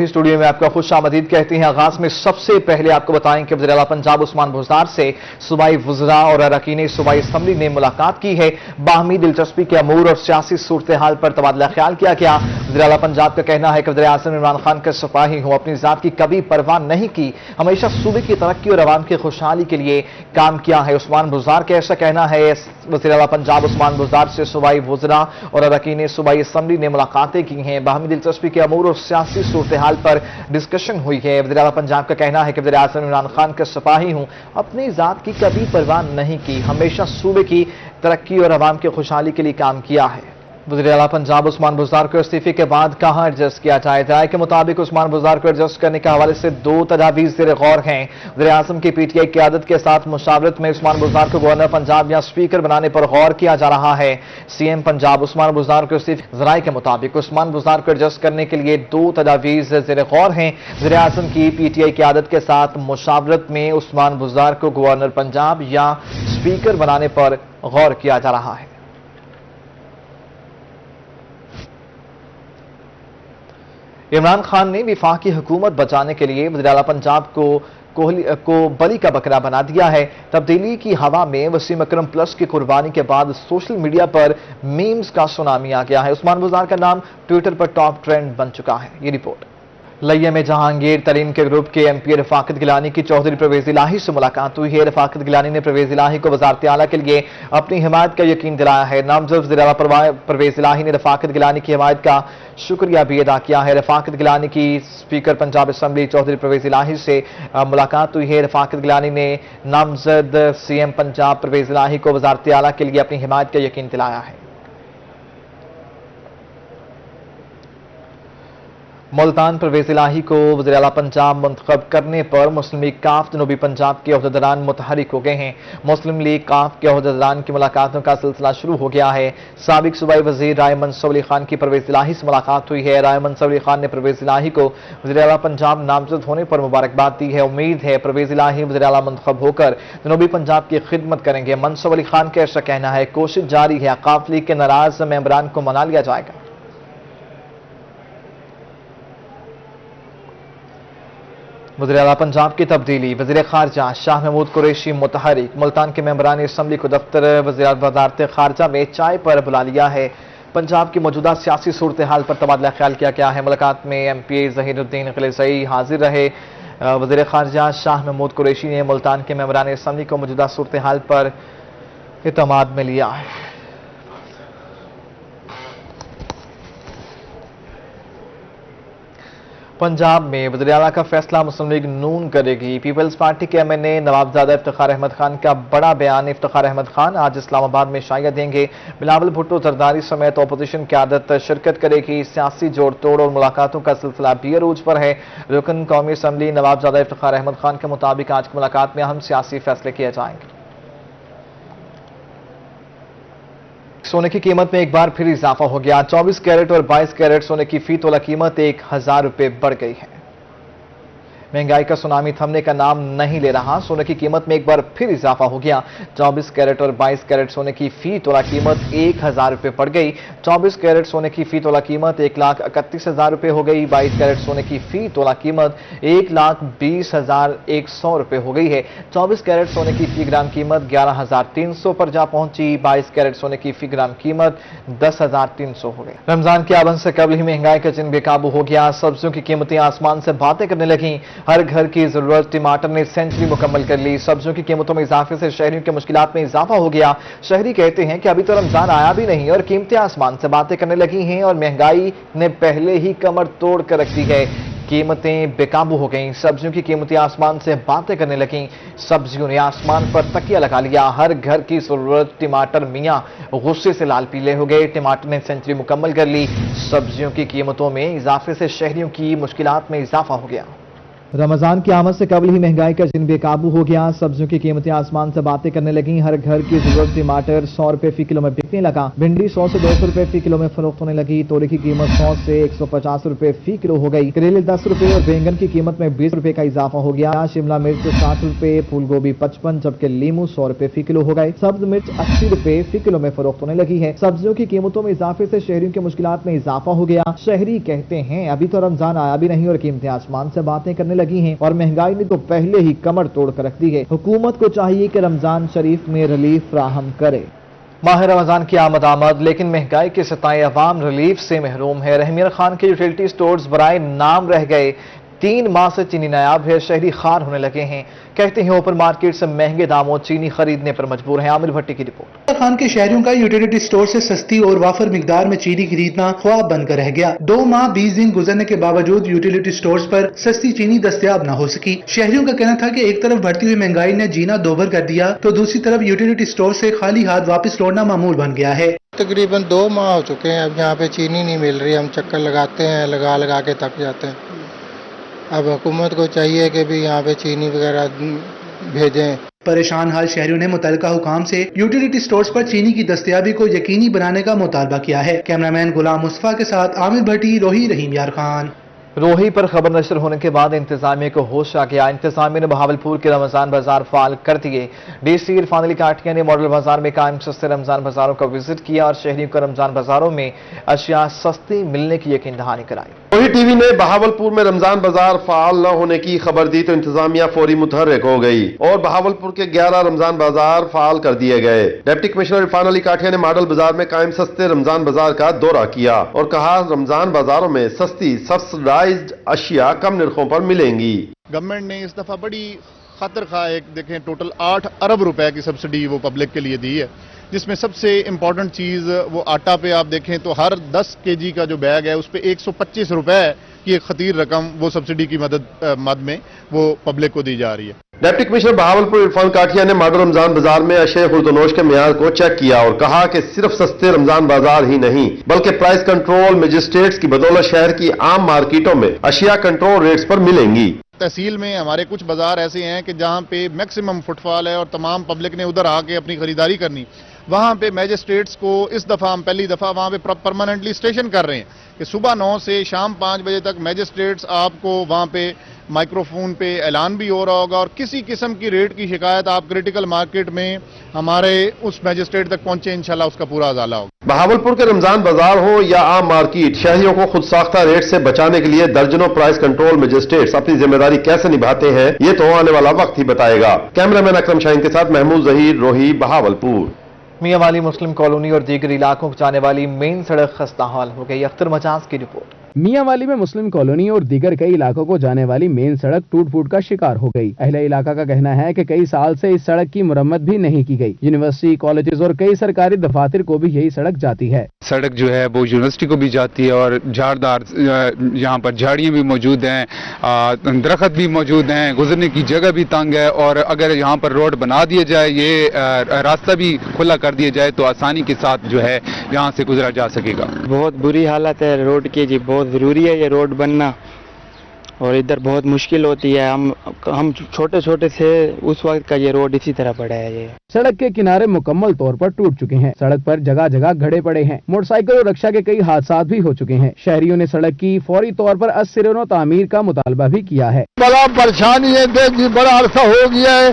Studio میں آپ کا خوش آمدید کہتے ہیں۔ آغاز میں سب سے پہلے آپ کو بتائیں کہ وزیر اعلیٰ پنجاب عثمان بزدار سے صوبائی وزراء اور اراکین صوبائی اسمبلی نے ملاقات کی ہے۔ باہمی دلچسپی کے امور اور سیاسی صورتحال پر تبادلہ خیال کیا گیا۔ وزیر اعلیٰ پنجاب کا کہنا ہے کہ وزیر اعظم عمران خان کے سپاہی ہوں، اپنی ذات کی کبھی پرواہ نہیں کی، ہمیشہ صوبے کی ترقی اور عوام کی خوشحالی کے لیے کام کیا ہے۔ عثمان بزدار کا ایسا کہنا ہے۔ وزیر اعلیٰ پنجاب عثمان بزدار سے صوبائی وزراء اور اراکین صوبائی اسمبلی نے ملاقاتیں کی ہیں۔ باہمی دلچسپی کے امور اور سیاسی صورتحال پر ڈسکشن ہوئی ہے۔ وزیر اعلیٰ پنجاب کا کہنا ہے کہ وزیر اعظم عمران خان کے سپاہی ہوں، اپنی ذات کی کبھی پرواہ نہیں کی، ہمیشہ صوبے کی ترقی اور عوام کی خوشحالی کے لیے کام کیا ہے۔ وزیر اعلیٰ پنجاب عثمان بزدار کو استعفے کے بعد کہاں ایڈجسٹ کیا جائے؟ رائے کے مطابق عثمان بزدار کو ایڈجسٹ کرنے کے حوالے سے دو تجاویز زیر غور ہیں۔ وزیر اعظم کی پی ٹی آئی قیادت کے ساتھ مشاورت میں عثمان بزدار کو گورنر پنجاب یا اسپیکر بنانے پر غور کیا جا رہا ہے۔ سی ایم پنجاب عثمان بزدار کو استعفے ذرائع کے مطابق عثمان بزدار کو ایڈجسٹ کرنے کے لیے دو تجاویز زیر غور ہیں۔ وزیر اعظم کی پی ٹی آئی قیادت کے ساتھ مشاورت میں عثمان بزدار کو گورنر پنجاب یا اسپیکر بنانے پر غور کیا جا رہا ہے۔ عمران خان نے وفاقی حکومت بچانے کے لیے وزیر اعلیٰ پنجاب کو بلی کا بکرا بنا دیا ہے۔ تبدیلی کی ہوا میں وسیم اکرم پلس کی قربانی کے بعد سوشل میڈیا پر میمز کا سونامی آ گیا ہے۔ عثمان بزدار کا نام ٹویٹر پر ٹاپ ٹرینڈ بن چکا ہے۔ یہ رپورٹ۔ لیہ میں جہانگیر ترین کے گروپ کے ایم پی رفاقت گیلانی کی چودھری پرویز الہی سے ملاقات ہوئی ہے۔ رفاقت گیلانی نے پرویز الہی کو وزارت اعلیٰ کے لیے اپنی حمایت کا یقین دلایا ہے۔ نامزد وزیر اعلیٰ پرویز الہی نے رفاقت گیلانی کی حمایت کا شکریہ بھی ادا کیا ہے۔ رفاقت گیلانی کی اسپیکر پنجاب اسمبلی چودھری پرویز الہی سے ملاقات ہوئی ہے۔ رفاقت گیلانی نے نامزد سی ایم پنجاب پرویز الہی کو وزارت اعلیٰ کے لیے اپنی حمایت کا یقین دلایا ہے۔ ملتان پرویز الہی کو وزیر اعلیٰ پنجاب منتخب کرنے پر مسلم لیگ کاف جنوبی پنجاب کے عہدیداران متحرک ہو گئے ہیں۔ مسلم لیگ کاف کے عہدیداران کی ملاقاتوں کا سلسلہ شروع ہو گیا ہے۔ سابق صوبائی وزیر رائے منصور علی خان کی پرویز الہی سے ملاقات ہوئی ہے۔ رائے منصور علی خان نے پرویز الہی کو وزیر اعلیٰ پنجاب نامزد ہونے پر مبارکباد دی ہے۔ امید ہے پرویز الہی وزیر اعلیٰ منتخب ہو کر جنوبی پنجاب کی خدمت کریں گے۔ منصور علی خان کا ایسا کہنا ہے، کوشش جاری ہے، کاف لیگ کے ناراض ممبران کو منا لیا جائے گا۔ وزیر اعلیٰ پنجاب کی تبدیلی، وزیر خارجہ شاہ محمود قریشی متحرک۔ ملتان کے ممبران اسمبلی کو دفتر وزارت خارجہ میں چائے پر بلا لیا ہے۔ پنجاب کی موجودہ سیاسی صورتحال پر تبادلہ خیال کیا گیا ہے۔ ملاقات میں ایم پی ظہیر الدین قلیزئی حاضر رہے۔ وزیر خارجہ شاہ محمود قریشی نے ملتان کے ممبران اسمبلی کو موجودہ صورتحال پر اعتماد میں لیا ہے۔ پنجاب میں وزیر اعلیٰ کا فیصلہ مسلم لیگ نون کرے گی۔ پیپلز پارٹی کے ایم این اے نوابزادہ افتخار احمد خان کا بڑا بیان۔ افتخار احمد خان آج اسلام آباد میں شائع دیں گے۔ بلاول بھٹو زرداری سمیت اپوزیشن قیادت شرکت کرے گی۔ سیاسی جوڑ توڑ اور ملاقاتوں کا سلسلہ بھی عروج پر ہے۔ رکن قومی اسمبلی نوابزادہ افتخار احمد خان کے مطابق آج کی ملاقات میں اہم سیاسی فیصلے کیے جائیں گے۔ سونے کی قیمت میں ایک بار پھر اضافہ ہو گیا۔ 24 کیرٹ اور 22 کیرٹ سونے کی فی تولہ قیمت 1000 روپے بڑھ گئی ہے۔ مہنگائی کا سونامی تھمنے کا نام نہیں لے رہا۔ سونے کی قیمت میں ایک بار پھر اضافہ ہو گیا۔ 24 کیرٹ اور 22 کیرٹ سونے کی فی تولہ قیمت 1000 روپے بڑھ گئی۔ 24 کیرٹ سونے کی فی تولہ قیمت 1,31,000 روپے ہو گئی۔ 22 کیرٹ سونے کی فی تولہ قیمت 1,20,100 روپے ہو گئی ہے۔ 24 کیرٹ سونے کی فی گرام قیمت 11,300 پر جا پہنچی۔ 22 کیرٹ سونے کی فی گرام قیمت 10,300 ہو گئی۔ رمضان کے آغاز سے قبل ہی مہنگائی کا جن بے قابو ہو گیا۔ سبزیوں کی قیمتیں آسمان سے باتیں کرنے لگیں۔ ہر گھر کی ضرورت ٹماٹر نے سینچری مکمل کر لی۔ سبزیوں کی قیمتوں میں اضافے سے شہریوں کے مشکلات میں اضافہ ہو گیا۔ شہری کہتے ہیں کہ ابھی تو رمضان آیا بھی نہیں اور قیمتیں آسمان سے باتیں کرنے لگی ہیں اور مہنگائی نے پہلے ہی کمر توڑ کر رکھ دی ہے۔ قیمتیں بے قابو ہو گئیں۔ سبزیوں کی قیمتیں آسمان سے باتیں کرنے لگیں۔ سبزیوں نے آسمان پر تکیہ لگا لیا۔ ہر گھر کی ضرورت ٹماٹر میاں غصے سے لال پیلے ہو گئے۔ ٹماٹر نے سینچری مکمل کر لی۔ سبزیوں کی قیمتوں میں اضافے سے شہریوں کی مشکلات میں اضافہ ہو گیا۔ रमजान की आमद से कबल ही महंगाई का जिन बेकाबू हो गया। सब्जियों की कीमतें आसमान से बातें करने लगी। हर घर की जरूरत टमाटर 100 रुपए फी किलो में बिकने लगा। भिंडी 100 से 200 रुपए फी किलो में फरोख्त होने लगी। तोरी की कीमत 100 से 150 रुपए फी किलो हो गई। करेले 10 रुपए और बैंगन की कीमत में 20 रुपए का इजाफा हो गया। शिमला मिर्च 60 रुपए, फूल गोभी 55, जबकि लीमू 100 रुपए फी किलो हो गए। सब्ज मिर्च 80 रुपए फी किलो में फरोख्त होने लगी है। सब्जियों की कीमतों में इजाफे से शहरियों की मुश्किलात में इजाफा हो गया। शहरी कहते हैं अभी तो रमजान आया भी नहीं और कीमतें आसमान से बातें करने लगी हैं और महंगाई ने तो पहले ही कमर तोड़ कर रख दी है। हुकूमत को चाहिए कि रमजान शरीफ में रिलीफ फराहम करे। माह रमजान की आमद, लेकिन महंगाई के सताए अवाम रिलीफ से महरूम है। रहमिया खान के यूटिलिटी स्टोर्स बराए नाम रह गए। 3 माह से चीनी नायाब है, शहरी खार होने लगे हैं। कहते हैं ओपन मार्केट से महंगे दामों चीनी खरीदने पर मजबूर हैं। आमिर भट्टी की रिपोर्ट। खान के शहरियों का यूटिलिटी स्टोर से सस्ती और वाफर मिकदार में चीनी खरीदना ख्वाब बनकर रह गया। 2 माह 20 दिन गुजरने के बावजूद यूटिलिटी स्टोर्स पर सस्ती चीनी दस्तयाब न हो सकी। शहरियों का कहना था कि एक तरफ बढ़ती हुई महंगाई ने जीना दोभर कर दिया तो दूसरी तरफ यूटिलिटी स्टोर से खाली हाथ वापस लौटना मामूल बन गया है। तकरीबन 2 माह हो चुके हैं, अब यहाँ पे चीनी नहीं मिल रही। हम चक्कर लगाते हैं, लगा के थक जाते हैं। अब हुकूमत को चाहिए कि भी यहाँ पे चीनी वगैरह भेजें। परेशान हाल शहरियों ने मुतल्लिका हुकाम से यूटिलिटी स्टोर्स पर चीनी की दस्तयाबी को यकीनी बनाने का मुतालबा किया है। कैमरामैन गुलाम मुस्तफा के साथ आमिर भट्टी, रोही, रहीम यार खान। रोही पर खबर नशर होने के बाद इंतजामिया को होश आ गया। इंतजामिया ने बहावलपुर के रमजान बाजार फाल कर दिए। डीसी इरफान अली काटिया ने मॉडल बाजार में कायम सस्ते रमजान बाजारों का विजिट किया और शहरियों को रमजान बाजारों में अशिया सस्ती मिलने की यकीन दहानी कराई। रोही टीवी ने बहावलपुर में रमजान बाजार फाल न होने की खबर दी तो इंतजामिया फौरी मुतहर्रिक हो गई और बहावलपुर के 11 रमजान बाजार फाल कर दिए गए। डिप्टी कमिश्नर इरफान अली काटिया ने मॉडल बाजार में कायम सस्ते रमजान बाजार का दौरा किया और कहा रमजान बाजारों में सस्ती सब्सिडाइज्ड अशिया कम निर्खों पर मिलेंगी। गवर्नमेंट ने इस दफा बड़ी खातिर खा एक देखें टोटल 8 अरब रुपए की सब्सिडी वो पब्लिक के लिए दी है, जिसमें सबसे इंपॉर्टेंट चीज़ वो आटा पे आप देखें तो हर 10 केजी का जो बैग है उस पे 125 रुपए की एक खतीर रकम वो सब्सिडी की मद में वो पब्लिक को दी जा रही है। डिप्टी कमिश्नर बहावलपुर इरफान काटिया ने मॉडल रमजान बाजार में अशे खुर्दनोश के मियार को चेक किया और कहा कि सिर्फ सस्ते रमजान बाजार ही नहीं बल्कि प्राइस कंट्रोल मजिस्ट्रेट्स की बदौलत शहर की आम मार्केटों में अशिया कंट्रोल रेट्स पर मिलेंगी। तहसील में हमारे कुछ बाजार ऐसे हैं कि जहां पे मैक्सिमम फुटफॉल है और तमाम पब्लिक ने उधर आके अपनी खरीदारी करनी। वहां पे मैजिस्ट्रेट्स को इस दफा हम पहली दफा वहां पे परमानेंटली स्टेशन कर रहे हैं कि सुबह 9 से शाम 5 बजे तक मैजिस्ट्रेट्स आपको वहां पे माइक्रोफोन पे ऐलान भी हो रहा होगा और किसी किस्म की रेट की शिकायत आप क्रिटिकल मार्केट में हमारे उस मैजिस्ट्रेट तक पहुंचे, इंशाल्लाह उसका पूरा अजाला होगा। बहावलपुर के रमजान बाजार हो या आम मार्केट, शहरियों को खुद साख्ता रेट से बचाने के लिए दर्जनों प्राइस कंट्रोल मजिस्ट्रेट्स अपनी जिम्मेदारी कैसे निभाते हैं ये तो आने वाला वक्त ही बताएगा। कैमरामैन अकरम शाहीन के साथ महमूद जहीर, रोही, बहावलपुर। मियां वाली मुस्लिम कॉलोनी और दीगर इलाकों को जाने वाली मेन सड़क खस्ता हाल हो गई। अख्तर मजाज की रिपोर्ट। मियां वाली में मुस्लिम कॉलोनी और दीगर कई इलाकों को जाने वाली मेन सड़क टूट फूट का शिकार हो गई। अहले इलाका का कहना है कि कई साल से इस सड़क की मुरम्मत भी नहीं की गई। यूनिवर्सिटी, कॉलेजेस और कई सरकारी दफातर को भी यही सड़क जाती है। सड़क जो है वो यूनिवर्सिटी को भी जाती है और झाड़दार यहाँ पर झाड़ियाँ भी मौजूद हैं, दरख्त भी मौजूद हैं, गुजरने की जगह भी तंग है और अगर यहाँ पर रोड बना दिया जाए, ये रास्ता भी खुला कर दिया जाए तो आसानी के साथ जो है यहाँ से गुजरा जा सकेगा। बहुत बुरी हालत है रोड की जी, बहुत ज़रूरी है ये रोड बनना और इधर बहुत मुश्किल होती है। हम छोटे छोटे से उस वक्त का ये रोड इसी तरह पड़ा है। ये सड़क के किनारे मुकम्मल तौर पर टूट चुके हैं। सड़क पर जगह जगह गड्ढे पड़े हैं। मोटरसाइकिल और रिक्शा के कई हादसा भी हो चुके हैं। शहरियों ने सड़क की फौरी तौर पर अस्सिर तामीर का मुतालबा भी किया है। बड़ा परेशानी है, देखिए बड़ा अरसा हो गया है,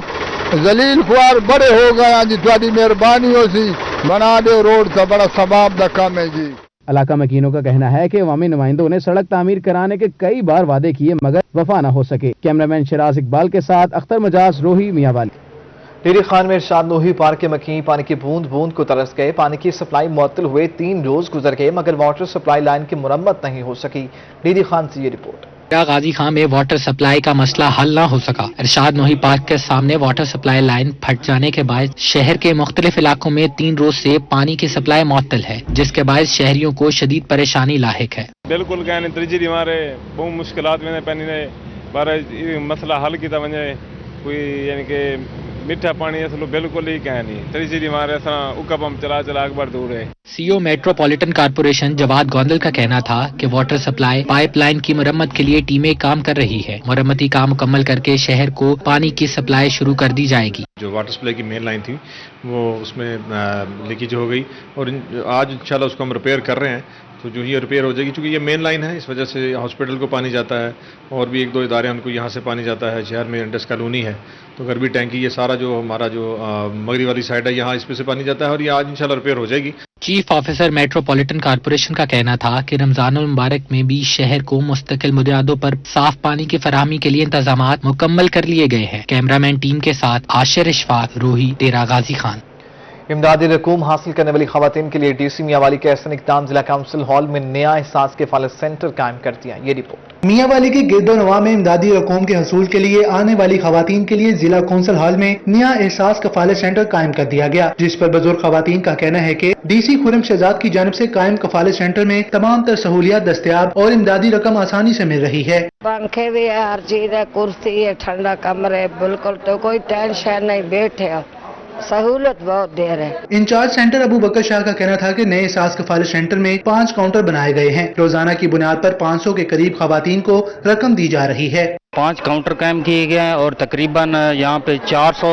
जलील खुआर बड़े हो गए जी, तुम्हारी मेहरबानी हो सी बना दे रोड का, बड़ा सबाब दा काम है जी। इलाका मकीनों का कहना है कि अवामी नुमाइंदों ने सड़क तामीर कराने के कई बार वादे किए मगर वफा न हो सके। कैमरामैन शिराज इकबाल के साथ अख्तर मजाज, रोही, मियां वाली। टेरी खान में इरशाद नूही पार्क के मकीन पानी की बूंद बूंद को तरस गए। पानी की सप्लाई मुअत्तल हुए 3 रोज गुजर गए मगर वाटर सप्लाई लाइन की मुरम्मत नहीं हो सकी। टेरी खान से ये रिपोर्ट। गाजी खां में वाटर सप्लाई का मसला हल न हो सका। इरशाद नूही पार्क के सामने वाटर सप्लाई लाइन फट जाने के बाद शहर के मुख्तलिफ इलाकों में 3 रोज से पानी की सप्लाई मुअत्तल है, जिसके बाद शहरियों को शदीद परेशानी लाहिक है। बिल्कुल कहने त्रिजी मारे बहुत मुश्किलात में पैनी ने बारे मसला हल किया वने कोई यानी कि मिठा पानी असलो बिल्कुल ही कहीं नहीं त्रिजिरी मारे असा उकपम चला चला अकबर दूर है CO metropolitan corporation Jawad Gondal का कहना था कि वाटर सप्लाई पाइपलाइन की मरम्मत के लिए टीमें काम कर रही है। मरम्मती काम मुकम्मल करके शहर को पानी की सप्लाई शुरू कर दी जाएगी। जो वाटर सप्लाई की मेन लाइन थी वो उसमें लीकेज हो गई और आज इंशाल्लाह उसको हम रिपेयर कर रहे हैं। तो जो ये रिपेयर हो जाएगी, क्योंकि ये मेन लाइन है, इस वजह से हॉस्पिटल को पानी जाता है और भी एक दो इदारे हैं उनको यहाँ से पानी जाता है। शहर में इंडस कॉलोनी है तो गरबी टैंकी, ये सारा जो हमारा जो मगरी वाली साइड है यहाँ इस पे से पानी जाता है और ये आज इंशाल्लाह रिपेयर हो जाएगी। चीफ ऑफिसर मेट्रोपॉलिटन कारपोरेशन का कहना था कि रमजानुल मुबारक में भी शहर को मुस्तकिल बुनियादों पर साफ पानी की फराहमी के लिए इंतजाम मुकम्मल कर लिए गए हैं। कैमरामैन टीम के साथ आशिर इशफाक, रोही, डेरा गाजी खान। इमदादी रकूम हासिल करने वाली खवातीन के लिए डीसी मियांवाली के एहसन इक़दाम जिला काउंसिल हॉल में नया एहसास किफालत सेंटर कायम कर दिया। ये रिपोर्ट। मियांवाली के गिरदो नवा में इमदादी रकूम के हसूल के लिए आने वाली खवातीन के लिए जिला काउंसिल हॉल में नया एहसास कफालत सेंटर कायम कर दिया गया, जिस पर बुजुर्ग खवातीन का कहना है कि डीसी खुरम शहजाद की जानिब से कायम कफालत सेंटर में तमाम तर सहूलियात दस्तयाब और इमदादी रकम आसानी से मिल रही है। पंखे भी है, हर चीज है, कुर्सी है, ठंडा कमरे, बिल्कुल तो कोई टेंशन नहीं, बैठे सहूलत बहुत देर है। इंचार्ज सेंटर अबू बकर शाह का कहना था कि नए एहसास कफालत सेंटर में 5 काउंटर बनाए गए हैं। रोजाना की बुनियाद पर 500 के करीब खवातीन को रकम दी जा रही है। 5 काउंटर कायम किए गए हैं और तकरीबन यहाँ पे 400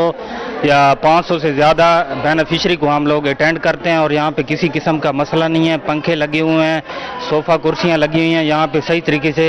या 500 से ज़्यादा बेनिफिशरी को हम लोग अटेंड करते हैं और यहाँ पे किसी किस्म का मसला नहीं है। पंखे लगे हुए हैं, सोफ़ा कुर्सियाँ लगी हुई हैं, यहाँ पे सही तरीके से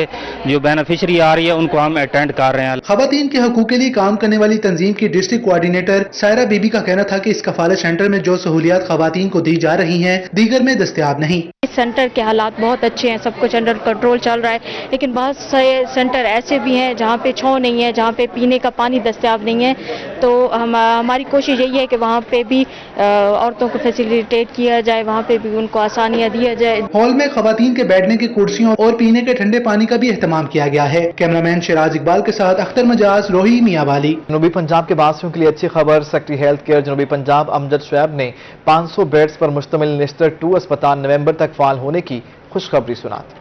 जो बेनिफिशरी आ रही है उनको हम अटेंड कर रहे हैं। खवातीन के हकूक के लिए काम करने वाली तंजीम की डिस्ट्रिक्ट कोऑर्डिनेटर सायरा बीबी का कहना था कि इस कफालत सेंटर में जो सहूलियात खवातीन को दी जा रही हैं दीगर में दस्तयाब नहीं। इस सेंटर के हालात बहुत अच्छे हैं, सब कुछ अंडर कंट्रोल चल रहा है, लेकिन बहुत से सेंटर ऐसे भी हैं जहाँ पे छाँव नहीं है, जहाँ पे पीने का पानी दस्तयाब नहीं है। तो हमारी कोशिश यही है कि वहाँ पे भी औरतों को फैसिलिटेट किया जाए, वहाँ पे भी उनको आसानियाँ दिया जाए। हॉल में खवातीन के बैठने की कुर्सियों और पीने के ठंडे पानी का भी एहतमाम किया गया है। कैमरामैन शिराज इकबाल के साथ अख्तर मजाज, रोही, मियांवाली। जनूबी पंजाब के वासियों के लिए अच्छी खबर। सेक्रेटरी हेल्थ केयर जनूबी पंजाब अमजद शुएब ने 500 बेड्स पर मुश्तमिल निश्तर 2 अस्पताल नवंबर तक फाल होने की खुशखबरी सुनाई।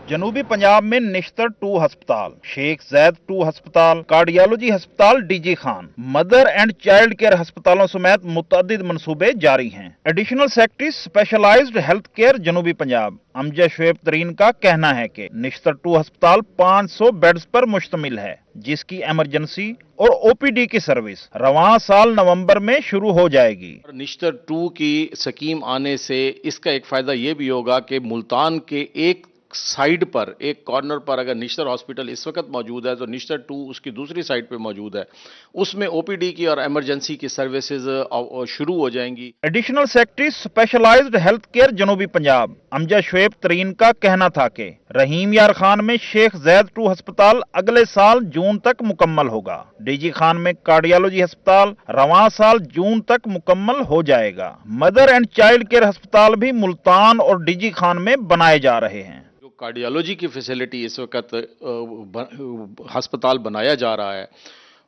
जनूबी पंजाब में निश्तर 2 अस्पताल, शेख जैद 2 अस्पताल, कार्डियोलॉजी अस्पताल DG Khan, mother and child care अस्पतालों समेत मुतअद्दिद मंसूबे जारी हैं। Additional secretary specialized health care जनूबी पंजाब अमजद शुएब तरीन का कहना है कि निश्तर 2 अस्पताल 500 बेड्स पर मुश्तमिल है, जिसकी इमरजेंसी और ओपीडी की सर्विस रवां साल नवंबर में शुरू हो जाएगी। निश्तर 2 की स्कीम आने से इसका एक फायदा ये भी होगा कि मुल्तान के एक साइड पर, एक कॉर्नर पर अगर निश्तर हॉस्पिटल इस वक्त मौजूद है तो निश्तर 2 उसकी दूसरी साइड पे मौजूद है, उसमें ओपीडी की और इमरजेंसी की सर्विसेज शुरू हो जाएंगी। Additional secretary specialized health care जनूबी पंजाब अमजद शुएब तरीन का कहना था कि रहीम यार खान में शेख जैद 2 अस्पताल अगले साल जून तक मुकम्मल होगा। डीजी खान में कार्डियोलॉजी अस्पताल रवां साल जून तक मुकम्मल हो जाएगा। मदर एंड चाइल्ड केयर अस्पताल भी मुल्तान और डीजी खान में बनाए जा रहे हैं। कार्डियोलॉजी की फैसिलिटी इस वक्त अस्पताल बनाया जा रहा है,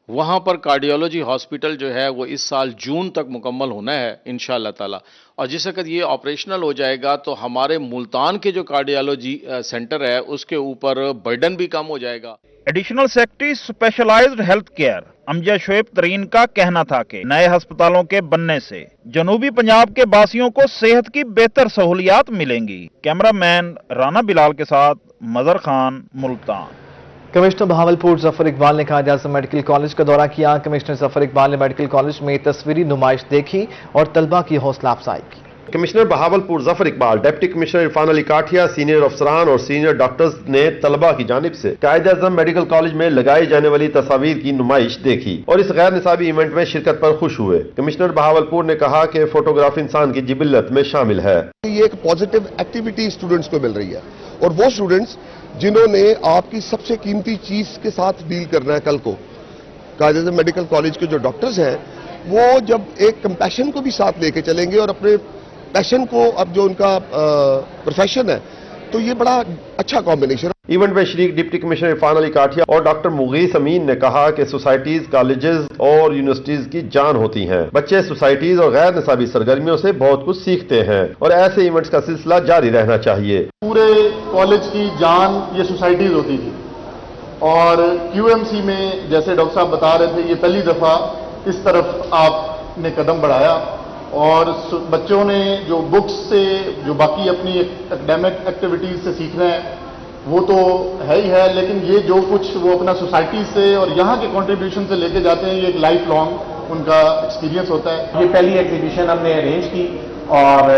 वहाँ पर कार्डियोलॉजी हॉस्पिटल जो है वो इस साल जून तक मुकम्मल होना है इंशाअल्लाह ताला, और जिस वक्त ये ऑपरेशनल हो जाएगा तो हमारे मुल्तान के जो कार्डियोलॉजी सेंटर है उसके ऊपर बर्डन भी कम हो जाएगा। Additional secretary specialized health care Amjad Shoaib Tareen का कहना था कि नए अस्पतालों के बनने से जनूबी पंजाब के वासियों को सेहत की बेहतर सहूलियात मिलेंगी। कैमरामैन राना बिलाल के साथ मजर खान, मुल्तान। कमिश्नर बहावलपुर जफर इकबाल ने कायद-ए-आज़म मेडिकल कॉलेज का दौरा किया। कमिश्नर जफर इकबाल ने मेडिकल कॉलेज में तस्वीरी नुमाइश देखी और तलबा की हौसला अफजाई की। Commissioner Bahawalpur Zafar Iqbal, deputy commissioner Irfan Ali Kathia, senior अफसरान और सीनियर डॉक्टर्स ने तलबा की जानिब से कायद-ए-आज़म मेडिकल कॉलेज में लगाई जाने वाली तस्वीर की नुमाइश देखी और इस गैर निसाबी इवेंट में शिरकत पर खुश हुए। कमिश्नर बहावलपुर ने कहा कि फोटोग्राफी इंसान की जिबिल्लत में शामिल है। ये एक पॉजिटिव एक्टिविटी स्टूडेंट्स को मिल रही है और वो स्टूडेंट्स जिन्होंने आपकी सबसे कीमती चीज के साथ डील करना है कल को, कायद-ए-आज़म मेडिकल कॉलेज के जो डॉक्टर्स हैं वो जब एक कंपैशन को भी साथ लेके चलेंगे और अपने पैशन को, अब जो उनका प्रोफेशन है, तो ये बड़ा अच्छा कॉम्बिनेशन। इवेंट में शरीक डिप्टी कमिश्नर इरफान अली काठिया और डॉक्टर मुगीस अमीन ने कहा कि सोसाइटीज, कॉलेजेस और यूनिवर्सिटीज की जान होती हैं। बच्चे सोसाइटीज और गैर निसाबी सरगर्मियों से बहुत कुछ सीखते हैं और ऐसे इवेंट्स का सिलसिला जारी रहना चाहिए। पूरे कॉलेज की जान ये सोसाइटीज होती थी और क्यूएमसी में जैसे डॉक्टर साहब बता रहे थे, ये पहली दफा इस तरफ आपने कदम बढ़ाया और बच्चों ने जो बुक्स से जो बाकी अपनी एकेडमिक एक्टिविटीज़ से सीखना है वो तो है ही है, लेकिन ये जो कुछ वो अपना सोसाइटी से और यहाँ के कंट्रीब्यूशन से लेके जाते हैं, ये एक लाइफ लॉन्ग उनका एक्सपीरियंस होता है। ये पहली एग्जीबिशन हमने अरेंज की और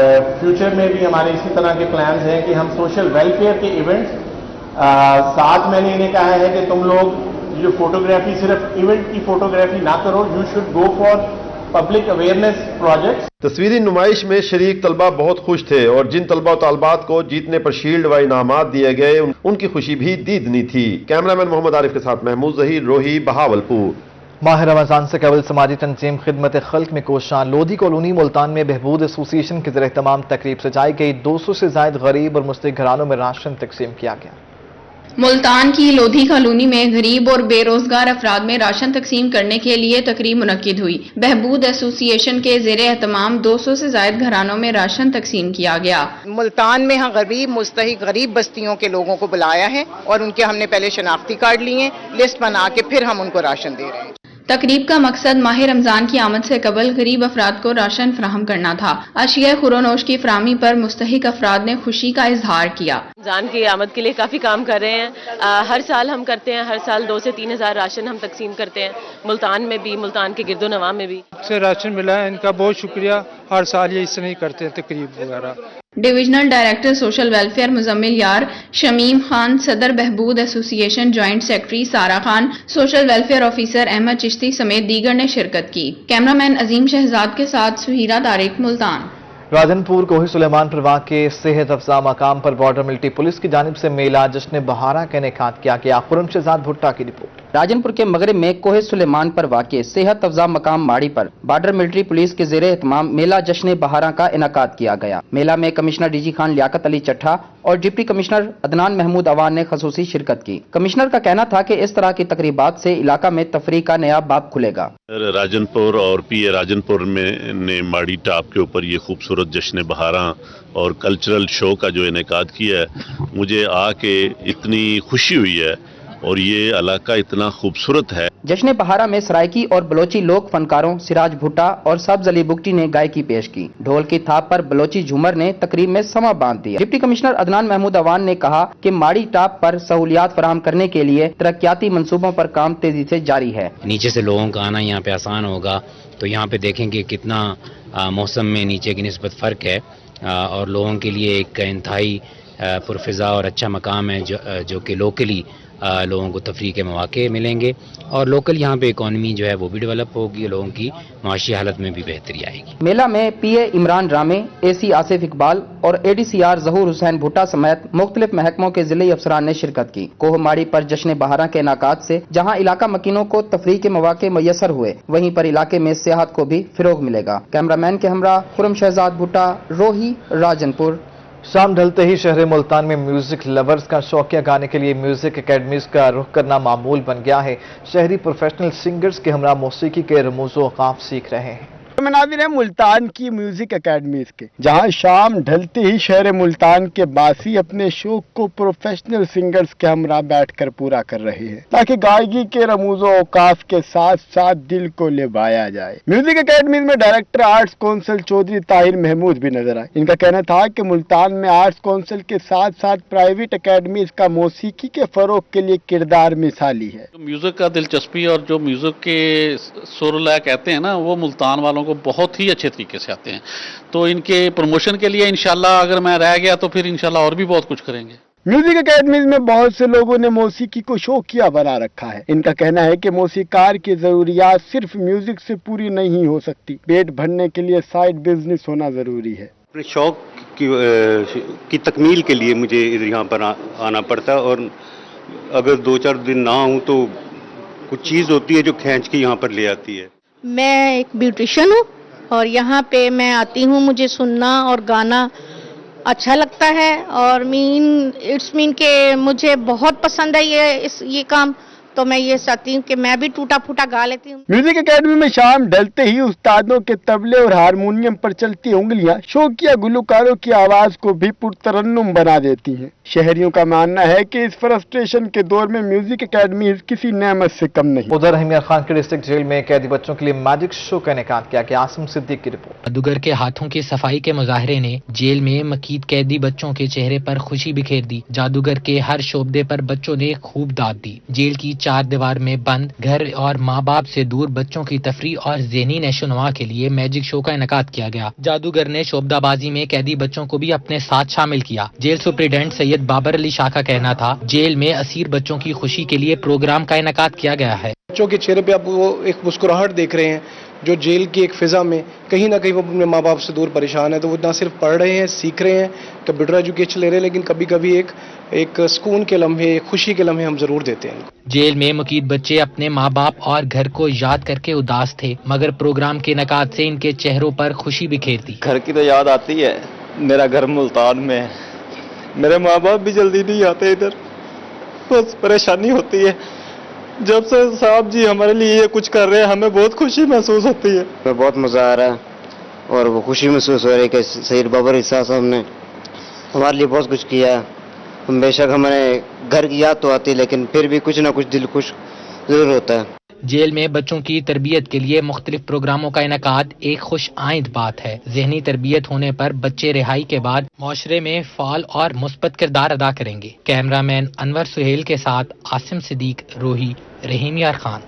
फ्यूचर में भी हमारे इसी तरह के प्लान्स हैं कि हम सोशल वेलफेयर के इवेंट्स, साथ मैंने इन्हें कहा है कि तुम लोग जो फोटोग्राफी सिर्फ इवेंट की फोटोग्राफी ना करो, you should go for public awareness projects. तस्वीरी नुमाइश में शरीक तलबा बहुत खुश थे और जिन तलबा और तालबात को जीतने पर शील्ड व इनामात दिए गए उनकी खुशी भी दीदनी थी। कैमरामैन मोहम्मद आरिफ के साथ महमूद जहीर, रोही, बहावलपुर। माह रमजान से कबल समाजी तंजीम खिदमत खल्क में कोशां लोधी कॉलोनी मुल्तान में बहबूद एसोसिएशन के ज़रिए तमाम तकरीब सजाई गई। 200 से ज़ायद गरीब और मुस्तहिक घरानों में राशन तकसीम किया गया। मुल्तान की लोधी कॉलोनी में गरीब और बेरोजगार अफराद में राशन तकसीम करने के लिए तकरीब मुनक्किद हुई। बहबूद एसोसिएशन के ज़ेरे एहतमाम 200 से ज़ायद घरानों में राशन तकसीम किया गया। मुल्तान में यहाँ गरीब मुस्तहिक गरीब बस्तियों के लोगों को बुलाया है और उनके हमने पहले शनाख्ती कार्ड लिए, लिस्ट बना के फिर हम उनको राशन दे रहे हैं। तकरीब का मकसद माह रमजान की आमद से कबल गरीब अफराद को राशन फराहम करना था। अशिया खुरोनोश की फराहमी पर मुस्तहिक अफराद ने खुशी का इजहार किया। रमजान की आमद के लिए काफ़ी काम कर रहे हैं, हर साल हम करते हैं, हर साल 2 से 3 हज़ार राशन हम तकसीम करते हैं, मुल्तान में भी, मुल्तान के गिरदो नवा में भी। से राशन मिला है, इनका बहुत शुक्रिया। हर साल ये इससे नहीं करते हैं तकरीब वगैरह। Divisional director social welfare Muzammil यार, शमीम खान, सदर बहबूद association joint secretary Sara Khan, social welfare officer Ahmad Chishti समेत दीगर ने शिरकत की। कैमरामैन अजीम शहजाद के साथ सुहीरा तारिक, मुल्तान। राजनपुर कोही सुलेमान पर वाक़े सेहत अफजा मकाम पर बॉर्डर मिलिट्री पुलिस की जानिब से मेला जश्न बहारा का इनेकाद किया गया। खुर्रम शहजाद भुट्टा की रिपोर्ट। राजनपुर के मगरिब में कोहे सुलेमान पर वाक़े सेहत अफजा मकाम माड़ी पर बॉर्डर मिलिट्री पुलिस के ज़ेरे एहतमाम मेला जश्न बहारा का इनेकाद किया गया। मेला में कमिश्नर डीजी खान लियाकत अली चट्ठा और डिप्टी कमिश्नर अदनान महमूद अवान ने खसूसी शिरकत की। कमिश्नर का कहना था कि इस तरह की तकरीबात से इलाका में तफरीह का नया बाब खुलेगा। राजनपुर और पीए राजनपुर में ने माड़ी टाप के ऊपर ये खूबसूरत जश्न बहारा और कल्चरल शो का जो इनेकाद किया है, मुझे आके इतनी खुशी हुई है और ये इलाका इतना खूबसूरत है। जश्न बहारा में सराइकी और बलोची लोक फनकारों सिराज भुट्टा और सब्ज अली बुगटी ने गायकी पेश की। ढोल की थाप पर बलोची झूमर ने तकरीब में समा बांध दिया। डिप्टी कमिश्नर अदनान महमूद अवान ने कहा कि माड़ी टाप पर सहूलियात फराहम करने के लिए तरक्याती मंसूबों पर काम तेजी से जारी है। नीचे से लोगों का आना यहाँ पे आसान होगा, तो यहाँ पे देखेंगे कितना मौसम में नीचे की निस्बत फ़र्क है और लोगों के लिए एक इंतहाई पुरफिज़ा और अच्छा मकाम है जो कि लोकली लोगों को तफरीह के मौके मिलेंगे और लोकल यहाँ पे इकॉनमी जो है वो भी डेवलप होगी, लोगों की माशी हालत में भी बेहतरी आएगी। मेला में पीए इमरान रामे, एसी आसिफ इकबाल और एडीसीआर जहूर हुसैन भुट्टा समेत मुख्तलिफ महकमों के जिले अफसरान ने शिरकत की। कोहमाड़ी पर जश्न बहारा के इनाकात से जहाँ इलाका मकीनों को तफरीह के मौके मैसर हुए, वहीं पर इलाके में सियाहत को भी फिरोग मिलेगा। कैमरामैन के हमरा खुर्रम शहजाद भुट्टा, रोही, राजनपुर। शाम ढलते ही शहर मुल्तान में म्यूजिक लवर्स का शौकिया गाने के लिए म्यूजिक एकेडमीज का रुख करना मामूल बन गया है। शहरी प्रोफेशनल सिंगर्स के हमरा मौसीकी के रमूज़ो औक़ाफ़ सीख रहे हैं। मनाजिर है मुल्तान की म्यूजिक एकेडमीज के, जहां शाम ढलते ही शहर मुल्तान के बासी अपने शौक को प्रोफेशनल सिंगर्स के हमरा बैठकर पूरा कर रहे हैं, ताकि गायकी के रमूज़ो औकाफ के साथ साथ दिल को लिभाया जाए। म्यूजिक एकेडमीज में director arts council Chaudhry Tahir Mahmood भी नजर आए। इनका कहना था कि मुल्तान में आर्ट्स कौंसिल के साथ साथ प्राइवेट एकेडमीज का मौसीकी के फरोग के लिए किरदार मिसाली है। म्यूजिक का दिलचस्पी और जो म्यूजिक के सुरला कहते हैं ना, वो मुल्तान वालों को बहुत ही अच्छे तरीके से आते हैं। तो इनके प्रमोशन के लिए इंशाल्लाह अगर मैं रह गया तो फिर इंशाल्लाह और भी बहुत कुछ करेंगे। म्यूजिक एकेडमीज में बहुत से लोगों ने मौसीकी को शौकिया बना रखा है। इनका कहना है कि मौसीकार की जरूरियात सिर्फ म्यूजिक से पूरी नहीं हो सकती, पेट भरने के लिए साइड बिजनेस होना जरूरी है। अपने शौक की तकमील के लिए मुझे यहाँ पर आना पड़ता है और अगर 2-4 दिन ना हूँ तो कुछ चीज़ होती है जो खींच के यहाँ पर ले आती है। मैं एक ब्यूटिशियन हूँ और यहाँ पे मैं आती हूँ, मुझे सुनना और गाना अच्छा लगता है और इट्स मीन के मुझे बहुत पसंद है ये काम। तो मैं ये चाहती हूँ कि मैं भी टूटा फूटा गा लेती हूँ। म्यूजिक एकेडमी में शाम ढलते ही उस्तादों के तबले और हारमोनियम पर चलती उंगलियां शौकिया गुलकारों की आवाज को भी पुरतरन्नुम बना देती हैं। शहरियों का मानना है कि इस फ्रस्ट्रेशन के दौर में म्यूजिक एकेडमी किसी नेमत से कम नहीं। उधर रहमिया खान के डिस्ट्रिक्ट जेल में कैदी बच्चों के लिए मैजिक शो का इनेकाद किया गया। आसिम सिद्दीक की रिपोर्ट। जादूगर के हाथों की सफाई के मुजाहरे ने जेल में मकीद कैदी बच्चों के चेहरे पर खुशी बिखेर दी। जादूगर के हर शोबदे पर बच्चों ने खूब दाद दी। जेल की चार दीवार में बंद घर और माँ बाप से दूर बच्चों की तफरी और ज़हनी नशोनुमा के लिए मैजिक शो का इनेकाद किया गया। जादूगर ने शोबदाबाजी में कैदी बच्चों को भी अपने साथ शामिल किया। जेल सुप्रिटेंडेंट सैयद बाबर अली शाह का कहना था, जेल में असीर बच्चों की खुशी के लिए प्रोग्राम का इनेकाद किया गया है। बच्चों के चेहरे पे आप वो एक मुस्कुराहट देख रहे हैं जो जेल की एक फिजा में कहीं ना कहीं वो अपने माँ बाप से दूर परेशान है, तो वो ना सिर्फ पढ़ रहे हैं, सीख रहे हैं, कंप्यूटर एजुकेशन ले रहे हैं, लेकिन कभी कभी एक सुकून के लम्हे, खुशी के लम्हे हम जरूर देते हैं। जेल में मुकीद बच्चे अपने माँ बाप और घर को याद करके उदास थे, मगर प्रोग्राम के इनेकाद से इनके चेहरों पर खुशी बिखेरती। घर की तो याद आती है, मेरा घर मुल्तान में है, मेरे माँ बाप भी जल्दी नहीं आते इधर, बस परेशानी होती है। जब से साहब जी हमारे लिए ये कुछ कर रहे हैं हमें बहुत खुशी महसूस होती है। बहुत मजा आ रहा है और वो खुशी महसूस हो रही है कि सैयद बाबर अली शाह साहब ने हमारे लिए बहुत कुछ किया है। बेशक हमारे घर की याद तो आती, लेकिन फिर भी कुछ ना कुछ दिल खुश जरूर होता है। जेल में बच्चों की तरबियत के लिए मुख्तलिफ प्रोग्रामों का इनेकाद एक खुश आइंद बात है। ज़हनी तरबियत होने पर बच्चे रिहाई के बाद माशरे में फाल और मुस्बत किरदार अदा करेंगे। कैमरामैन अनवर सुहेल के साथ आसिम सिद्दीक, रोही, रहीम यार खान।